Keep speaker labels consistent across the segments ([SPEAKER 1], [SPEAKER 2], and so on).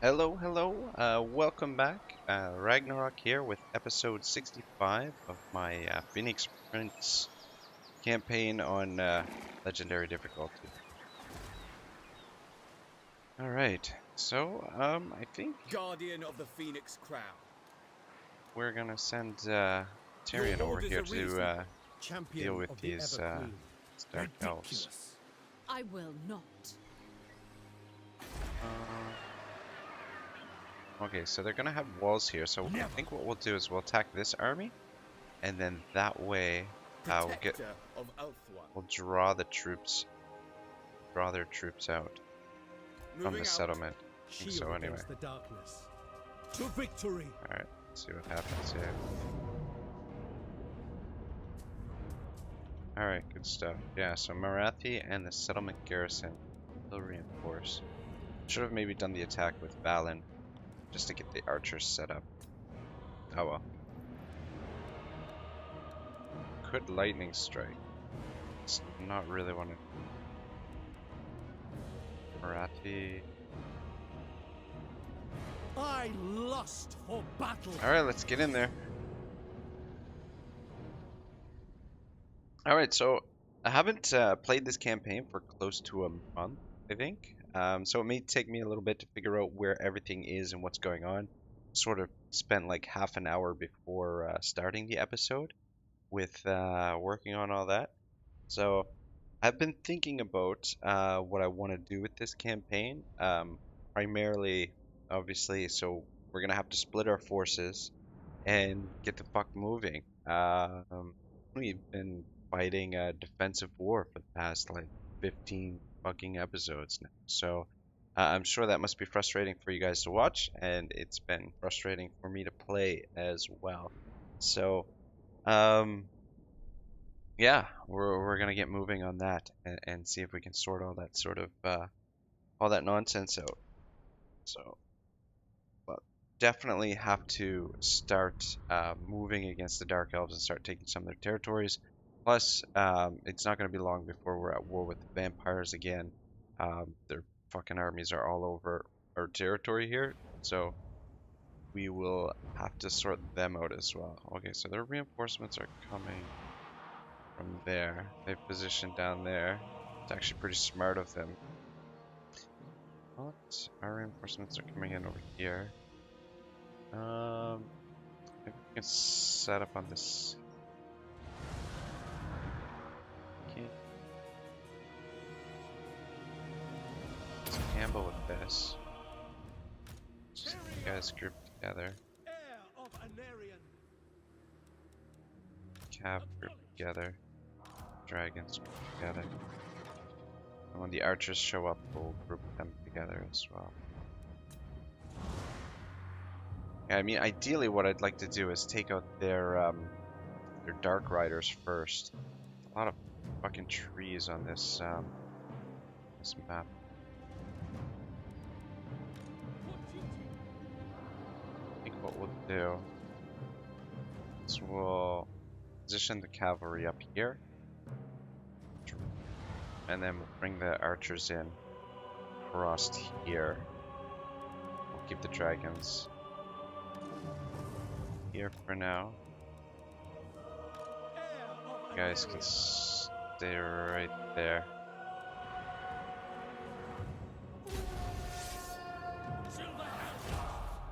[SPEAKER 1] Hello, hello. Welcome back. Ragnarok here with episode 65 of my Phoenix Prince campaign on Legendary difficulty. All right. So, I think
[SPEAKER 2] Guardian of the Phoenix Crown.
[SPEAKER 1] we're gonna send Tyrion over here to deal with these Dark Elves.
[SPEAKER 3] I will not.
[SPEAKER 1] Okay, so they're gonna have walls here. So I think what we'll do is we'll attack this army, and then that way we'll draw their troops out from the settlement. I think so anyway.
[SPEAKER 4] The darkness. To victory.
[SPEAKER 1] All right, let's see what happens here. All right, good stuff. Yeah, so Marathi and the settlement garrison will reinforce. Should have maybe done the attack with Valen just to get the archers set up. Oh well. Could lightning strike. It's not really want to. Marathi.
[SPEAKER 4] I lust for battle.
[SPEAKER 1] Alright, let's get in there. Alright, so I haven't played this campaign for close to a month, I think. So it may take me a little bit to figure out where everything is and what's going on. Sort of spent like half an hour before starting the episode with working on all that. So I've been thinking about what I want to do with this campaign. Primarily, obviously, so we're going to have to split our forces and get the fuck moving. We've been fighting a defensive war for the past like 15 fucking episodes now. So I'm sure that must be frustrating for you guys to watch, and it's been frustrating for me to play as well. So yeah, we're gonna get moving on that and see if we can sort all that sort of all that nonsense out. So, but definitely have to start moving against the Dark Elves and start taking some of their territories. Plus, it's not gonna be long before we're at war with the vampires again. Their fucking armies are all over our territory here, so we will have to sort them out as well. Okay, so their reinforcements are coming from there. They've positioned down there. It's actually pretty smart of them. But our reinforcements are coming in over here. Maybe we can set up on this. Okay. Let's gamble with this. Just you guys group together. Cav group together. Dragons group together. And when the archers show up, we'll group them together as well. Yeah, I mean, ideally what I'd like to do is take out their Dark Riders first. A lot of fucking trees on this this map. I think what we'll do is we'll position the cavalry up here. And then we'll bring the archers in across here. We'll keep the dragons here for now. You guys can stay right there.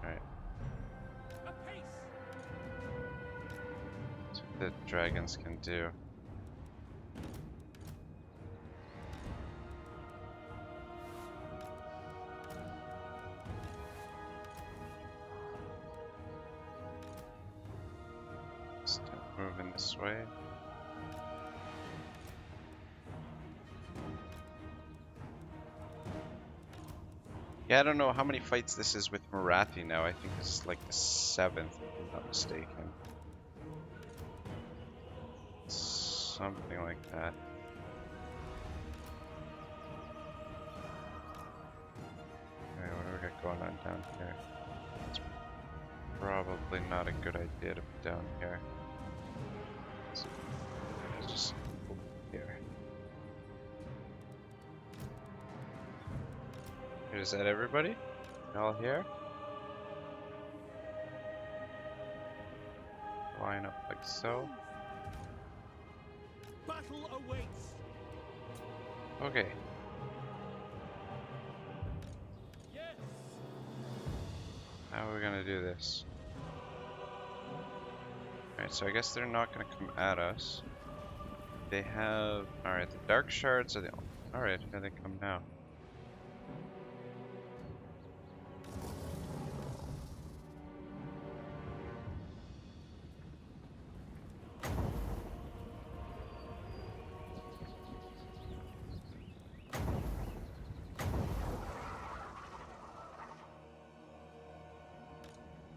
[SPEAKER 1] Alright. That's what the dragons can do. Moving this way. Yeah, I don't know how many fights this is with Marathi now. I think this is like the 7th, if I'm not mistaken. Something like that. Okay, what do we got going on down here? It's probably not a good idea to put down here. Just here. Is that everybody? all here. Line up like so.
[SPEAKER 4] Battle awaits.
[SPEAKER 1] Okay.
[SPEAKER 4] Yes.
[SPEAKER 1] How are we gonna do this? Alright, so I guess they're not gonna come at us. They have... Alright, the dark shards are the... Alright, here they come now.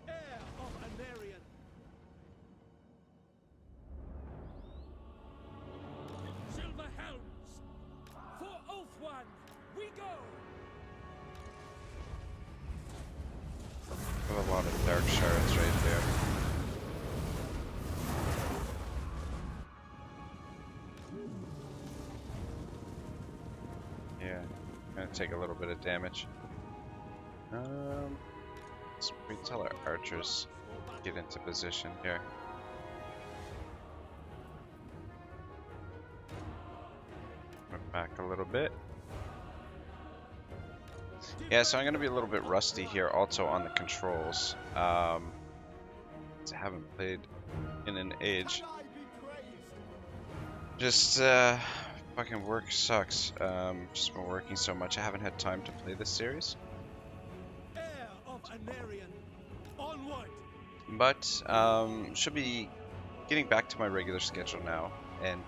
[SPEAKER 4] Heir of Anarion. Silver helms. For Oathwan, we go.
[SPEAKER 1] We have a lot of dark shards right there. Yeah, gonna take a little bit of damage. Let's we tell our archers get into position here. Move back a little bit. Yeah, so I'm gonna be a little bit rusty here, also on the controls. I haven't played in an age. Just fucking work sucks. Just been working so much, I haven't had time to play this series.
[SPEAKER 4] Heir of Anarion. Onward.
[SPEAKER 1] But should be getting back to my regular schedule now, and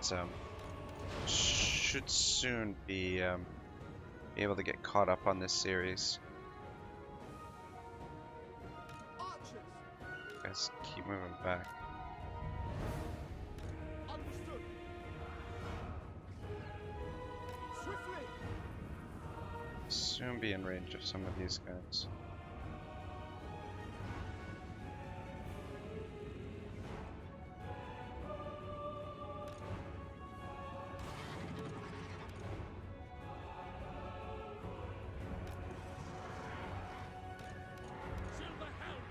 [SPEAKER 1] should soon be able to get caught up on this series.
[SPEAKER 4] Archers.
[SPEAKER 1] Guys, keep moving back.
[SPEAKER 4] Understood. Swiftly.
[SPEAKER 1] Soon be in range of some of these guys.
[SPEAKER 4] Silver helms.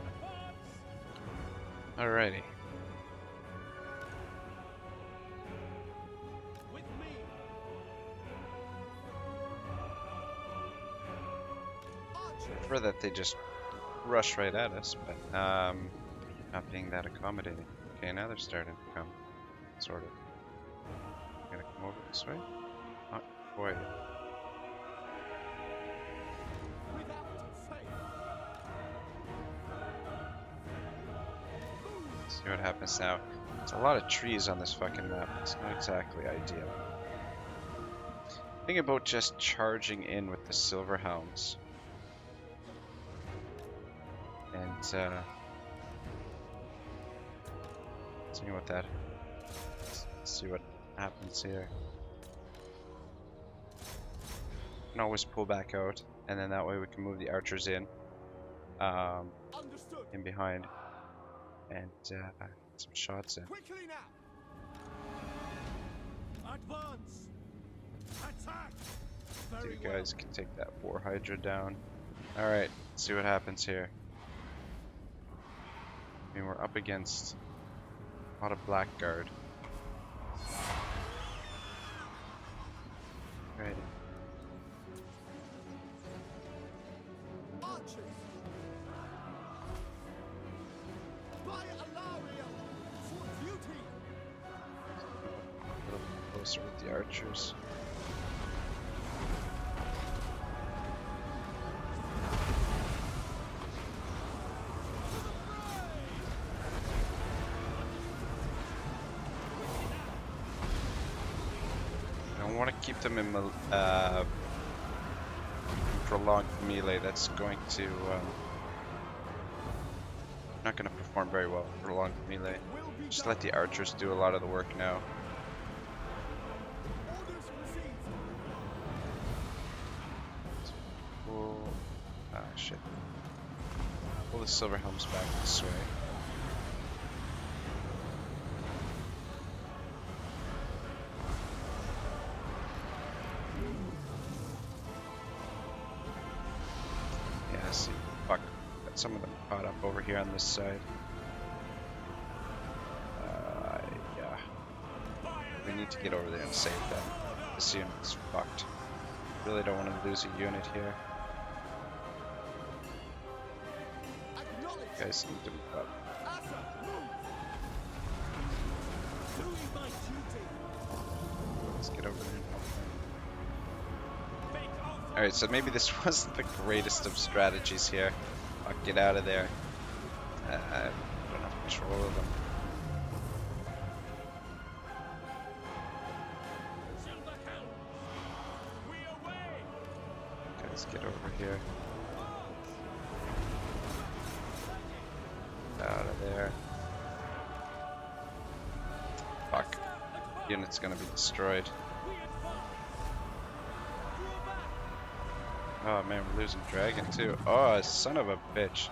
[SPEAKER 4] Advance.
[SPEAKER 1] Alrighty.
[SPEAKER 4] With me. Archers.
[SPEAKER 1] Prefer that they just rush right at us, but not being that accommodating. Okay, now they're starting to come, sort of. Gonna come over this way? Not quite.
[SPEAKER 4] Without faith.
[SPEAKER 1] See what happens now. There's a lot of trees on this fucking map. It's not exactly ideal. Think about just charging in with the silver helms. And see what that. Let's see what happens here. You can always pull back out, and then that way we can move the archers in
[SPEAKER 4] Understood.
[SPEAKER 1] behind, and get some shots in.
[SPEAKER 4] Quickly now. Advance. Attack.
[SPEAKER 1] So
[SPEAKER 4] Very
[SPEAKER 1] you guys can take that war hydra down. Alright, let's see what happens here. I mean, we're up against a lot of blackguard. Right.
[SPEAKER 4] well. Archers. By Alaria. For duty.
[SPEAKER 1] A little closer with the archers. I want to keep them in prolonged melee. That's going to not going to perform very well in prolonged melee.
[SPEAKER 4] Will be
[SPEAKER 1] Just
[SPEAKER 4] done.
[SPEAKER 1] let the archers do a lot of the work now.
[SPEAKER 4] Orders received.
[SPEAKER 1] Pull, shit. Pull the silver helms back this way. some of them caught up over here on this side. Yeah. We need to get over there and save them. This unit's fucked. Really don't want to lose a unit here. You guys need to move up. Let's get over there and help them. Alright, so maybe this wasn't the greatest of strategies here. I'll get out of there. I don't have control of them. Okay, let's get over here. Out of there. Fuck. Unit's gonna be destroyed. Oh man, we're losing dragon too. Oh, son of a bitch.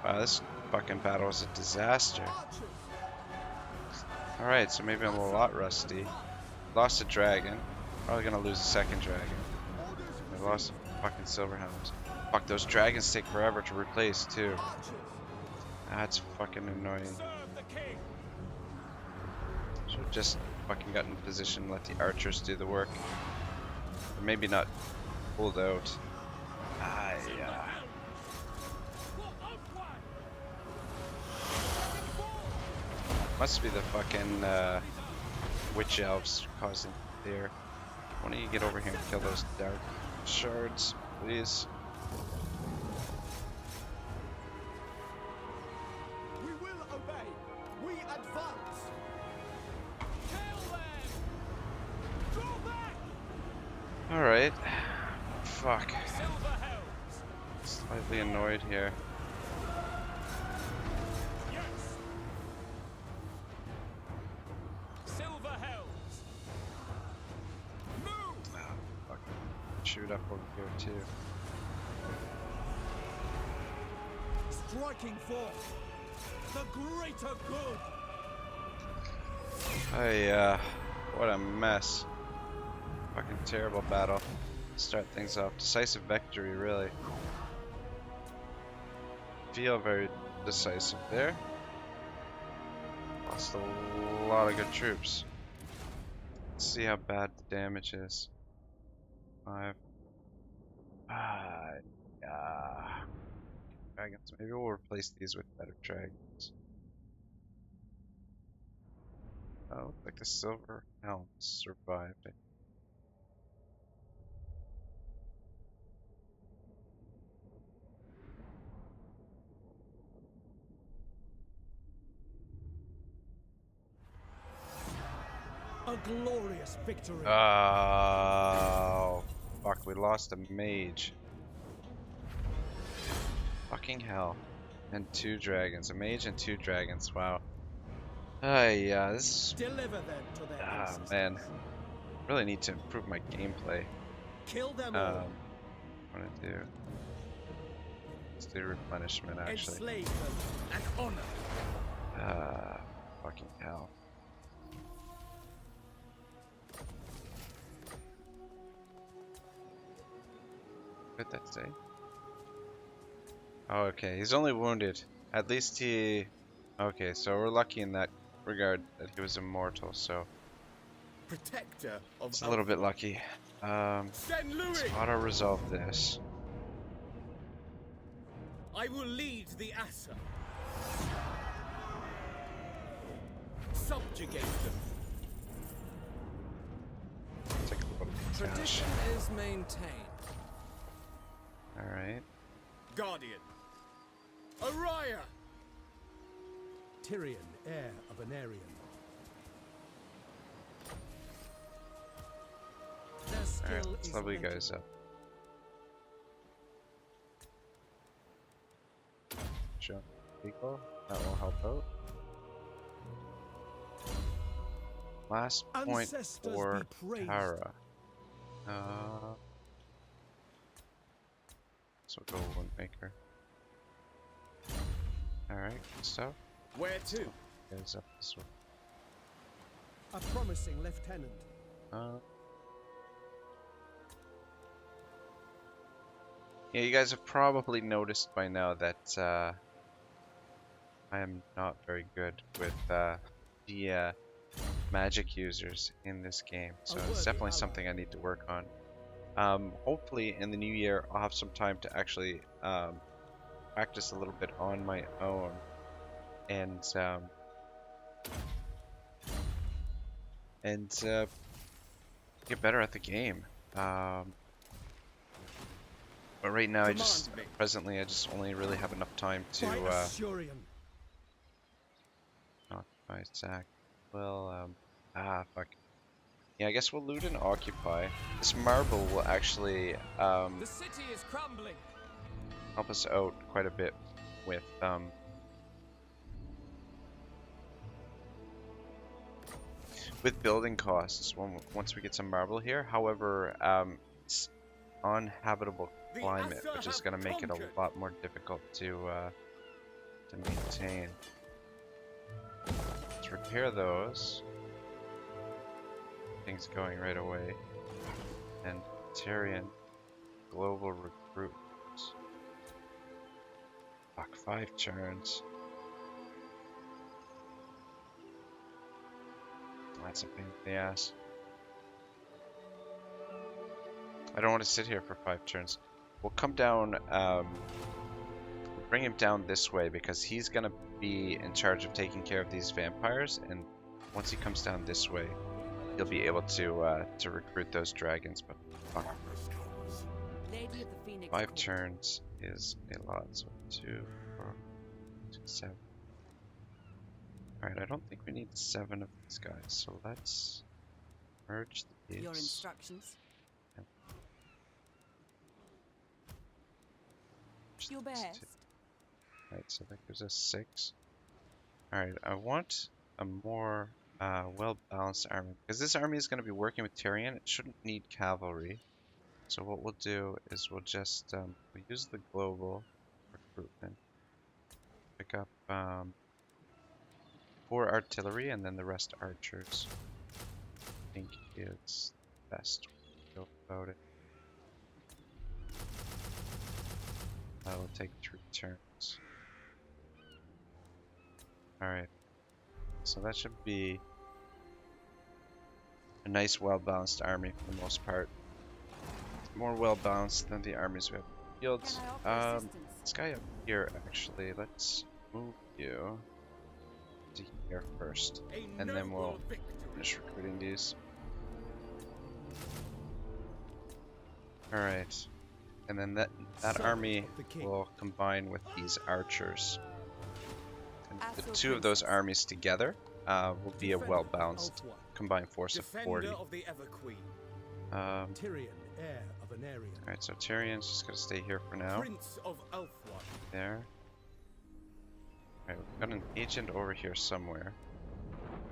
[SPEAKER 1] Wow, this fucking battle was a disaster. Alright, so maybe I'm a lot rusty. Lost a dragon. Probably gonna lose a second dragon. I lost fucking silver helms. Fuck, those dragons take forever to replace too. That's fucking annoying. Should've just fucking gotten in position and let the archers do the work. Or maybe not pulled out. Yeah. Must be the fucking witch elves causing fear. Why don't you get over here and kill those dark shards, please?
[SPEAKER 4] We will obey. We advance. Kill them. Draw back.
[SPEAKER 1] All right. Fuck. Slightly annoyed here.
[SPEAKER 2] Yes. Silver helms. Move.
[SPEAKER 1] Oh, fuck. Shoot up over here too.
[SPEAKER 4] Striking forth. The greater good.
[SPEAKER 1] What a mess. Fucking terrible battle. Start things off. Decisive victory, really. Feel very decisive there. Lost a lot of good troops. Let's see how bad the damage is. 5. Dragons. Maybe we'll replace these with better dragons. Oh, looks like the silver helms survived.
[SPEAKER 4] A glorious victory.
[SPEAKER 1] Oh, fuck, we lost a mage. Fucking hell. And 2 dragons. A mage and 2 dragons, wow. Yeah, this is...
[SPEAKER 4] Deliver them to their ancestors.
[SPEAKER 1] man. Really need to improve my gameplay.
[SPEAKER 4] Kill them all.
[SPEAKER 1] What do I do? Let's do replenishment, actually.
[SPEAKER 4] Enslave them and honor.
[SPEAKER 1] Fucking hell. What did that say? Oh, okay, he's only wounded. At least he... Okay, so we're lucky in that regard that he was immortal, so...
[SPEAKER 4] Protector of
[SPEAKER 1] It's a little bit lucky. Let's auto-resolve this.
[SPEAKER 4] I will lead the Assa. Subjugate them.
[SPEAKER 1] Take a little bit of cash.
[SPEAKER 4] Tradition is maintained.
[SPEAKER 1] Alright.
[SPEAKER 4] Guardian. Araya. Tyrion, heir of an Aryan.
[SPEAKER 1] Alright, let's level you guys up. Jump equal. That will help out. Last point for Tara. So go Windmaker. Alright, good stuff.
[SPEAKER 4] Where to?
[SPEAKER 1] Guys up this way.
[SPEAKER 4] A promising lieutenant.
[SPEAKER 1] Yeah, you guys have probably noticed by now that I am not very good with the magic users in this game, so it's definitely something I need to work on. Hopefully in the new year I'll have some time to actually practice a little bit on my own and get better at the game. But right now, presently, I just only really have enough time to occupy Zach. Well, fuck. Yeah, I guess we'll loot and occupy. This marble will actually
[SPEAKER 2] The city is crumbling.
[SPEAKER 1] help us out quite a bit with building costs once we get some marble here. However, it's uninhabitable climate, which is going to make it a lot more difficult to maintain. Let's repair those. Things going right away. And Tyrion, global recruit. Fuck, 5 turns. That's a pain in the ass. I don't want to sit here for 5 turns. We'll come down, we'll bring him down this way because he's gonna be in charge of taking care of these vampires, and once he comes down this way, he'll be able to recruit those dragons, but fuck.
[SPEAKER 3] Lady of the Phoenix
[SPEAKER 1] 5
[SPEAKER 3] Court.
[SPEAKER 1] turns is a lot, so 2, 4, 6, 7. Alright, I don't think we need 7 of these guys, so let's merge these.
[SPEAKER 3] Your instructions. Your best.
[SPEAKER 1] Alright, so that gives us 6. Alright, I want a more well-balanced army, because this army is going to be working with Tyrion. It shouldn't need cavalry. So what we'll do is we'll just we'll use the global recruitment. Pick up 4 artillery and then the rest archers. I think is the best way to go about it. That will take 3 turns. Alright. So that should be a nice well-balanced army for the most part. More well-balanced than the armies we have in the fields. This guy up here, actually, let's move you to here first, and then we'll finish recruiting these. Alright, and then that army will combine with these archers. And the 2 of those armies together will be a well-balanced combined force of 40. Alright, so Tyrion's just gonna stay here for now. There. Alright, we've got an agent over here somewhere.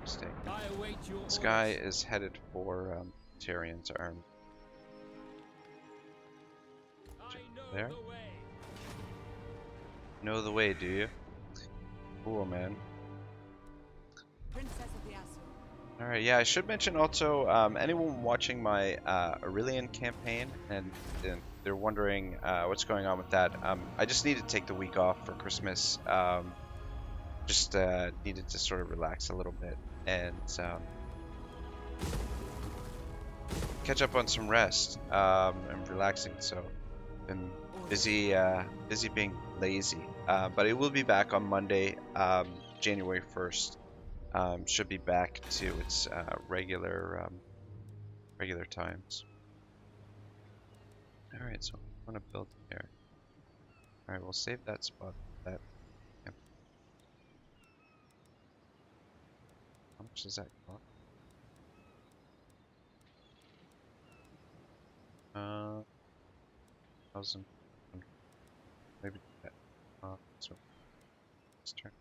[SPEAKER 1] This guy is headed for Tyrion's army. There. Know the way, do you? Cool, man.
[SPEAKER 3] Princess of the Asur.
[SPEAKER 1] Alright, yeah, I should mention also, anyone watching my Silmarillion campaign and they're wondering what's going on with that, I just needed to take the week off for Christmas. Just needed to sort of relax a little bit and catch up on some rest and relaxing. So, been busy being lazy. But it will be back on Monday, January 1st. Should be back to its regular times. Alright, so I'm gonna build here. Alright, we'll save that spot. That. Yep. How much does that cost? 1,000. Maybe that. So let's turn.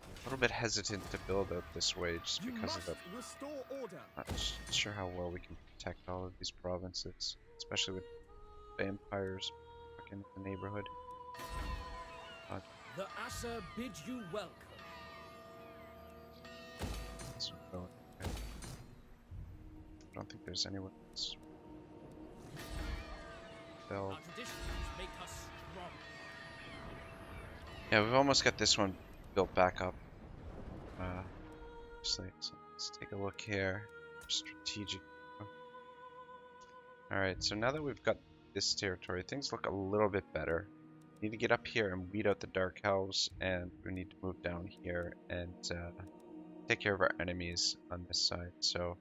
[SPEAKER 1] A little bit hesitant to build out this way just because of the. Not sure how well we can protect all of these provinces, especially with vampires in the neighborhood.
[SPEAKER 2] The Asur bid you welcome.
[SPEAKER 1] Let's go. Okay. I don't think there's anyone else. build.
[SPEAKER 2] Our traditions make us strong.
[SPEAKER 1] Yeah, we've almost got this one built back up. So let's take a look here. Strategic. Alright, so now that we've got this territory, things look a little bit better. We need to get up here and weed out the Dark Elves, and we need to move down here and take care of our enemies on this side. So,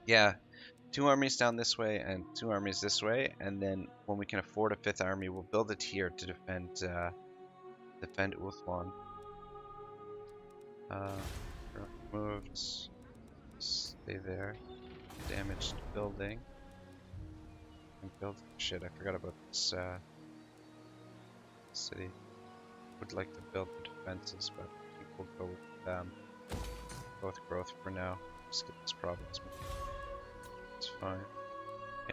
[SPEAKER 1] yeah, 2 armies down this way and 2 armies this way, and then when we can afford a 5th army, we'll build it here to defend Ulthuan. Moved. Stay there. Damaged building. And build. Shit, I forgot about this city. Would like to build the defenses, but I think we'll go with growth for now. Just get this province. It's fine.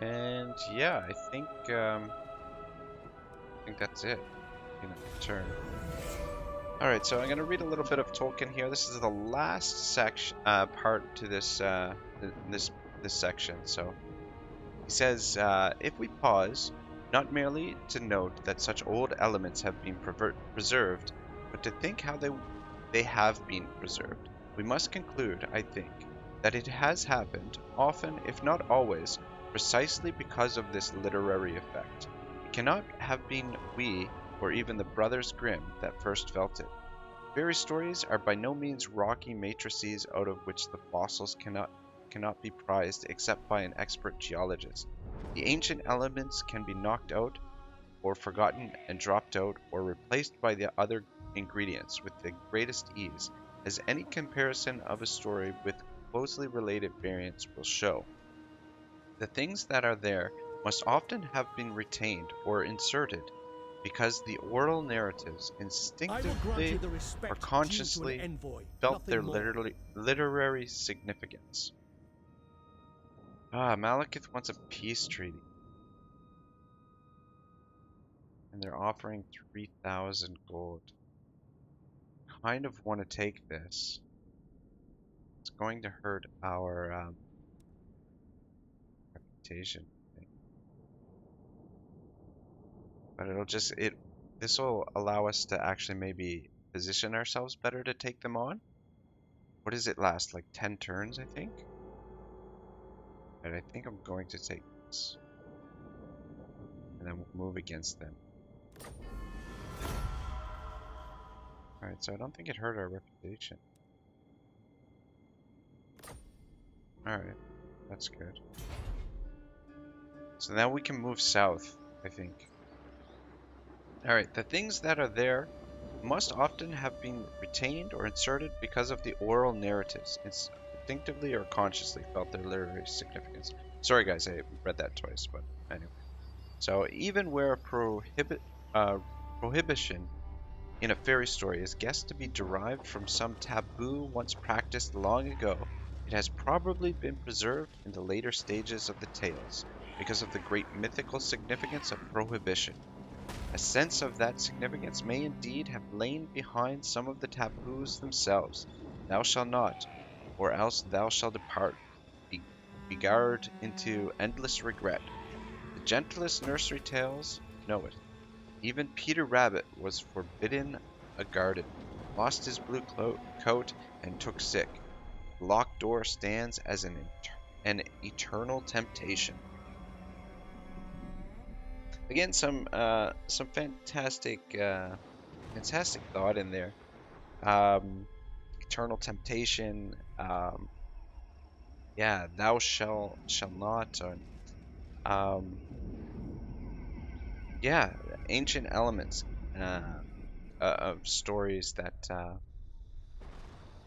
[SPEAKER 1] And yeah, I think that's it. Turn. Alright, so I'm going to read a little bit of Tolkien here. This is the last section, part to this, this section. So, he says, if we pause, not merely to note that such old elements have been preserved, but to think how they have been preserved, we must conclude, I think, that it has happened, often, if not always, precisely because of this literary effect. It cannot have been we, or even the Brothers Grimm, that first felt it. Fairy stories are by no means rocky matrices out of which the fossils cannot be prized except by an expert geologist. The ancient elements can be knocked out, or forgotten and dropped out, or replaced by the other ingredients with the greatest ease, as any comparison of a story with closely related variants will show. The things that are there must often have been retained or inserted, because the oral narratives instinctively or consciously felt their literary significance. Malekith wants a peace treaty. And they're offering 3,000 gold. Kind of want to take this. It's going to hurt our reputation, I think. But this will allow us to actually maybe position ourselves better to take them on. What does it last? Like 10 turns, I think? And I think I'm going to take this. And then we'll move against them. Alright, so I don't think it hurt our reputation. Alright, that's good. So now we can move south, I think. Alright, the things that are there must often have been retained or inserted because of the oral narratives. It's instinctively or consciously felt their literary significance. Sorry guys, I read that twice, but anyway. So even where a prohibition in a fairy story is guessed to be derived from some taboo once practiced long ago, it has probably been preserved in the later stages of the tales because of the great mythical significance of prohibition. A sense of that significance may indeed have lain behind some of the taboos themselves. Thou shalt not, or else thou shalt depart, beguiled into endless regret. The gentlest nursery tales know it. Even Peter Rabbit was forbidden a garden, lost his blue coat, and took sick. The locked door stands as an eternal temptation. Again, some fantastic thought in there. Eternal temptation. Yeah, thou shall not. Yeah, ancient elements of stories that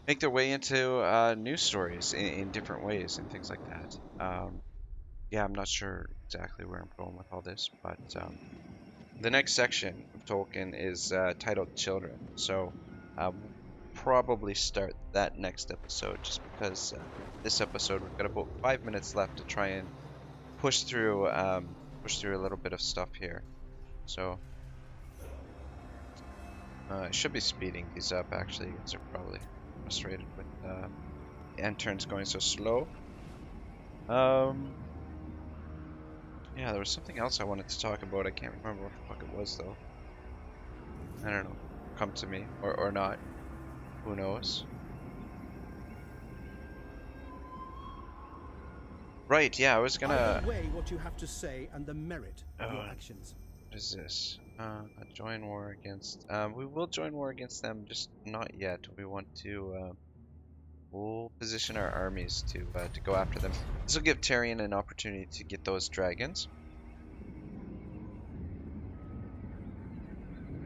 [SPEAKER 1] make their way into new stories in different ways and things like that. Yeah, I'm not sure exactly where I'm going with all this, but the next section of Tolkien is titled Children. So we'll probably start that next episode, just because this episode we've got about 5 minutes left to try and push through a little bit of stuff here. So I should be speeding these up actually, because they're probably frustrated with the end turns going so slow. Yeah, there was something else I wanted to talk about. I can't remember what the fuck it was though. I don't know. Come to me or not. Who knows? Right, yeah, I was
[SPEAKER 4] I
[SPEAKER 1] gonna.
[SPEAKER 4] will weigh what you have to say and the merit of your
[SPEAKER 1] Oh,
[SPEAKER 4] actions.
[SPEAKER 1] what is this? Join war against. We will join war against them, just not yet. We want to. We'll position our armies to go after them. This will give Tyrion an opportunity to get those dragons.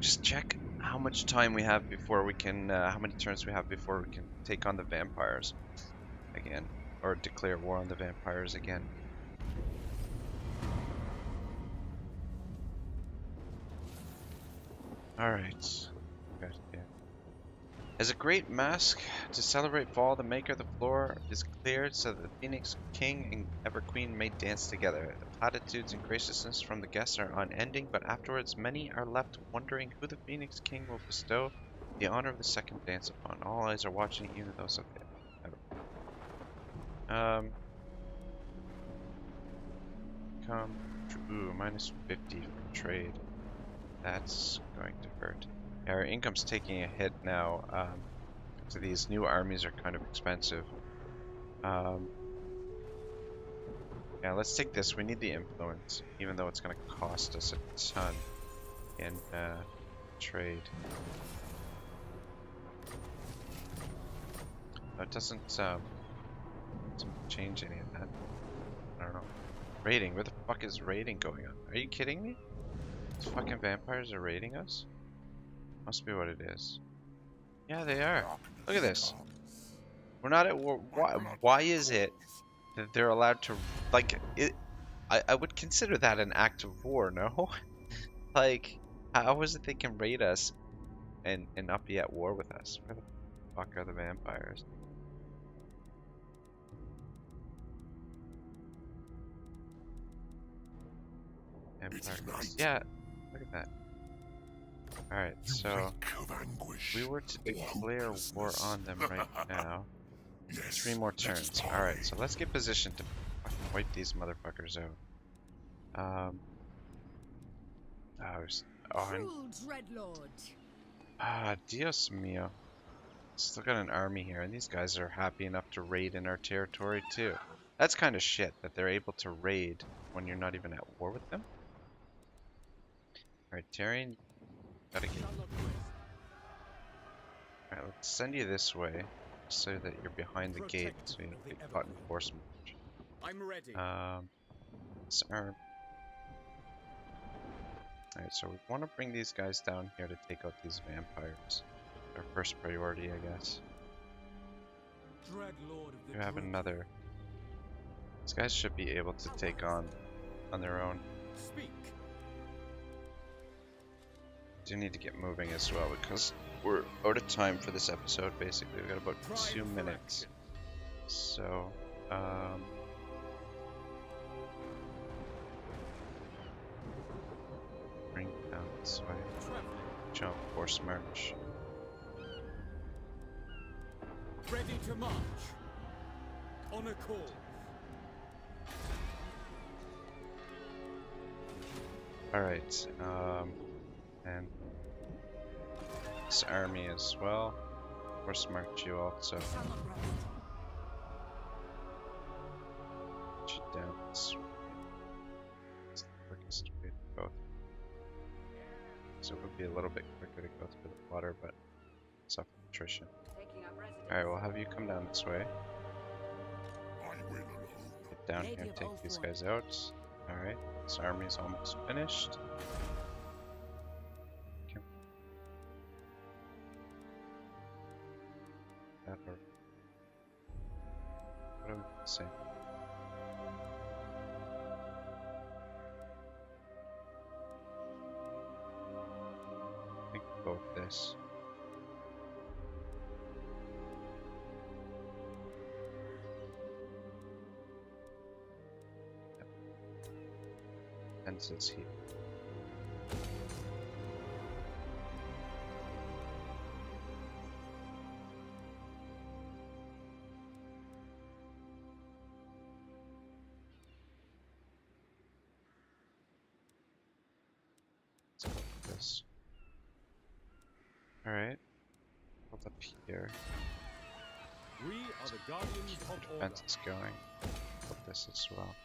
[SPEAKER 1] Just check how much time we have before we can. How many turns we have before we can take on the vampires again, or declare war on the vampires again. All right. Good, yeah. As a great mask to celebrate fall, the maker of the floor is cleared so that the Phoenix King and Ever Queen may dance together. The platitudes and graciousness from the guests are unending, but afterwards many are left wondering who the Phoenix King will bestow the honor of the second dance upon. All eyes are watching, even those of the Ever Queen. Come. Ooh, minus 50 for trade. That's going to hurt. Yeah, our income's taking a hit now. So these new armies are kind of expensive. Yeah, let's take this. We need the influence, even though it's going to cost us a ton in trade. No, it doesn't change any of that. I don't know. Raiding? Where the fuck is raiding going on? Are you kidding me? These fucking vampires are raiding us? Must be what it is. Yeah, they are. Look at this. We're not at war. Why is it that they're allowed to, like, I would consider that an act of war, no? Like, how is it they can raid us and not be at war with us? Where the fuck are the vampires? Vampires. Yeah, look at that. Alright, so we were to declare war on them right now. 3 more turns. Alright, so let's get positioned to fucking wipe these motherfuckers out.
[SPEAKER 3] Cruel dreadlord.
[SPEAKER 1] Dios mío. Still got an army here, and these guys are happy enough to raid in our territory too. That's kind of shit that they're able to raid when you're not even at war with them. Alright, Tyrion, gotta get. Alright, let's send you this way, so that you're behind the gate, so you don't get caught in force march.
[SPEAKER 4] I'm ready.
[SPEAKER 1] Disarm. Alright, so we want to bring these guys down here to take out these vampires. Our first priority, I guess. You have another. These guys should be able to take on their own.
[SPEAKER 4] Speak.
[SPEAKER 1] Do need to get moving as well because we're out of time for this episode. Basically, we've got about 2 minutes. So, bring down this way. Jump, force march.
[SPEAKER 4] Ready to march. On a call.
[SPEAKER 1] Alright, and this army as well. Force march you also.
[SPEAKER 3] Shall not rest.
[SPEAKER 1] Get you down this way. It's the quickest way to go. So it would be a little bit quicker to go through the water, but suffer attrition.
[SPEAKER 3] Taking up residence.
[SPEAKER 1] Alright, we'll have you come down this way. Get down here and take these guys out. Alright, this army's almost finished. Okay. What do we say? I think we'll go with this. Ends this here. this. Alright. Hold up here.
[SPEAKER 4] We are the guardians of order.
[SPEAKER 1] Defense is going. Hold this as well.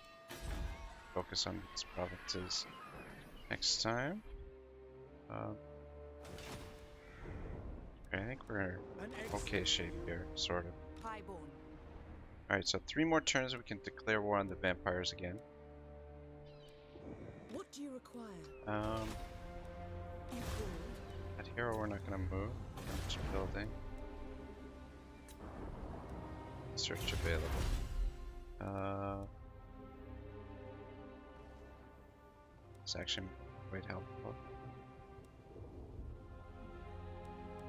[SPEAKER 1] Focus on these provinces next time. Okay, I think we're in okay shape here, sort of.
[SPEAKER 3] Highborn.
[SPEAKER 1] Alright, so 3 more turns we can declare war on the vampires again.
[SPEAKER 3] What do you require? You called?
[SPEAKER 1] At hero we're not gonna move. We're just building. Search available. It's actually quite helpful.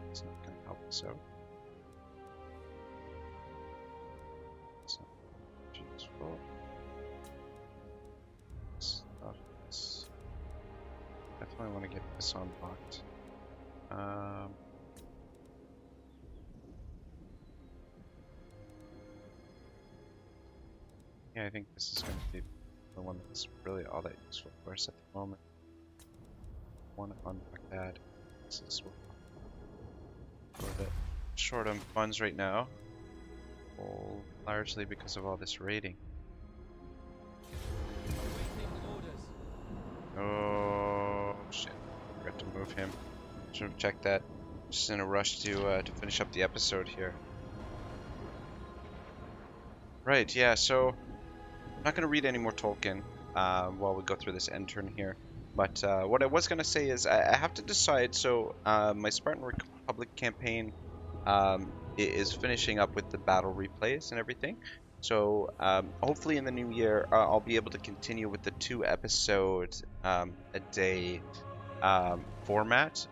[SPEAKER 1] It's not gonna help us out. It's not useful. Stuff is definitely want to get this unlocked. Yeah, I think this is going to be the one that's really all that useful for us at the moment. Want to unlock that. This is a little bit short on funds right now, well, largely because of all this raiding. Oh shit! Forgot to move him. Should have checked that. Just in a rush to finish up the episode here. Right, yeah. So I'm not going to read any more Tolkien while we go through this end turn here. But what I was going to say is I have to decide. So my Spartan Republic campaign is finishing up with the battle replays and everything. So hopefully in the new year I'll be able to continue with the 2 episode a day format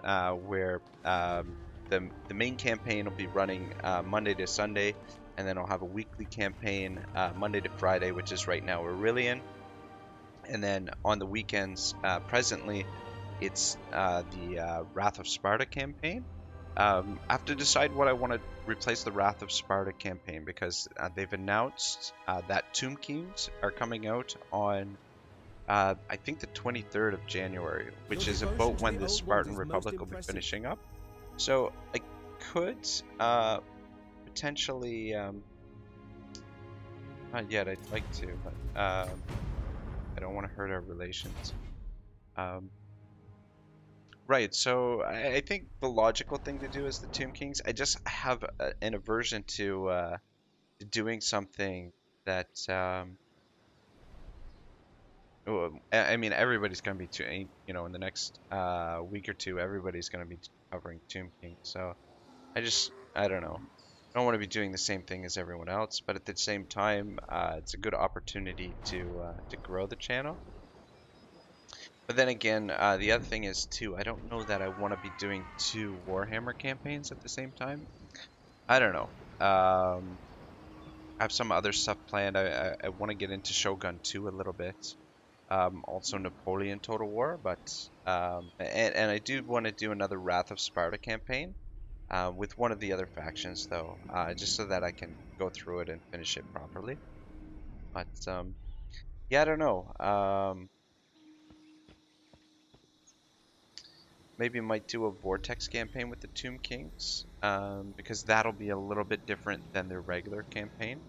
[SPEAKER 1] where the main campaign will be running Monday to Sunday, and then I'll have a weekly campaign Monday to Friday, which is right now Aurelian. And then on the weekends, presently, it's the Wrath of Sparta campaign. I have to decide what I want to replace the Wrath of Sparta campaign, because they've announced that Tomb Kings are coming out on, I think, the 23rd of January, which is about when the Spartan Republic will be finishing up. So I could potentially, not yet, I'd like to, but I don't want to hurt our relations. Right, so I think the logical thing to do is the Tomb Kings. I just have an aversion to doing something that, I mean, everybody's going to be, you know, in the next week or two, everybody's going to be covering Tomb King. So I don't know. I don't want to be doing the same thing as everyone else, but at the same time, it's a good opportunity to grow the channel. But then again, the other thing is too, I don't know that I want to be doing 2 Warhammer campaigns at the same time. I don't know. I have some other stuff planned. I want to get into Shogun 2 a little bit. Also Napoleon Total War, but and I do want to do another Wrath of Sparta campaign with one of the other factions, though, just so that I can go through it and finish it properly. But yeah, I don't know. Maybe I might do a Vortex campaign with the Tomb Kings, because that'll be a little bit different than their regular campaign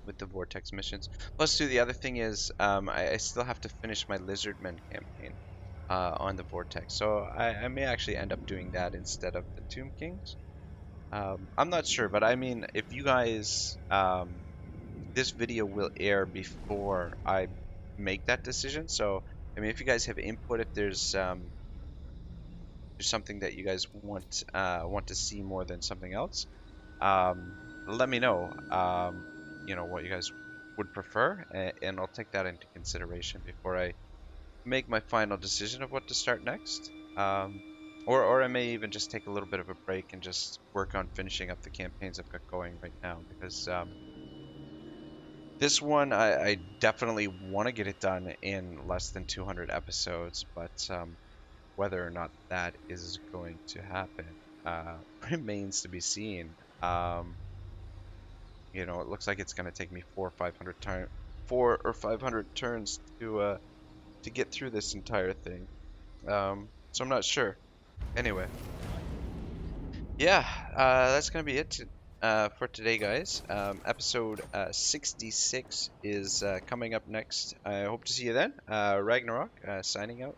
[SPEAKER 1] with the Vortex missions. Plus, too, the other thing is I still have to finish my Lizardmen campaign on the Vortex, so I may actually end up doing that instead of the Tomb Kings. I'm not sure, but I mean, if you guys, this video will air before I make that decision, so I mean, if you guys have input, if there's something that you guys want to see more than something else, let me know. You know what you guys would prefer, and I'll take that into consideration before I make my final decision of what to start next. Or I may even just take a little bit of a break and just work on finishing up the campaigns I've got going right now, because this one I definitely want to get it done in less than 200 episodes, but whether or not that is going to happen remains to be seen. You know, it looks like it's going to take me 400 or 500 turns to get through this entire thing. So I'm not sure. Anyway, yeah, that's gonna be it for today, guys. Episode 66 is coming up next. I hope to see you then. Ragnarok, signing out.